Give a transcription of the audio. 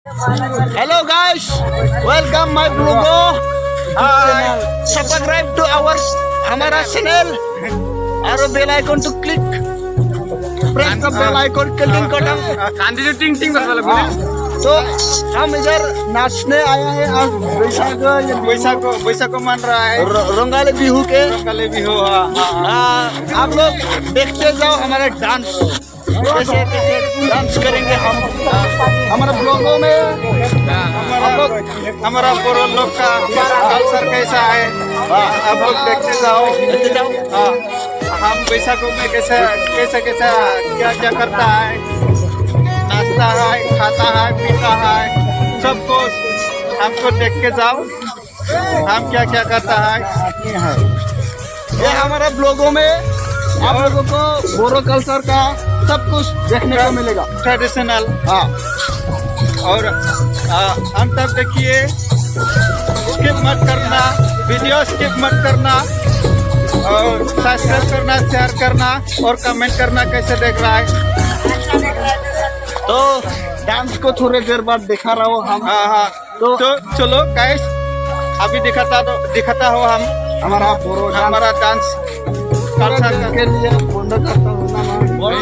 Hello guys, welcome my vlog. Subscribe to our हमारा channel और bell icon to click. Press the bell icon click करो. कांदी जो टिंग टिंग बस वाला बोले तो हम इधर नाचने आया है आज बैसाखो मान रहा है रंगाली बिहू के. रंगाली बिहू. आप लोग देखते जाओ हमारा डांस कैसे कैसे डांस करेंगे हम हमारे ब्लॉगों में. हमारा बोरो लोग का कल्चर कैसा है आप लोग देखते जाओ. हम बैसाखो में कैसा कैसा कैसा क्या क्या करता है, नाचता है, खाता है, पीता है, सब कुछ हमको देख के जाओ हम क्या क्या करता है. ये हमारे ब्लॉगों में आप लोगों को बोरो कल्चर का सब कुछ देखने को मिलेगा. ट्रेडिशनल. और हम तब देखिए, स्किप मत करना, वीडियो स्किप मत करना, और सब्सक्राइब करना, शेयर करना और कमेंट करना कैसे देख रहा है. तो डांस को थोड़ी देर बाद दिखा रहा हूँ हम. हाँ तो चलो गाइस, अभी दिखाता हो हम हमारा बोरो हमारा डांस कल्चर के लिए बंद करता हूँ ना. पूरा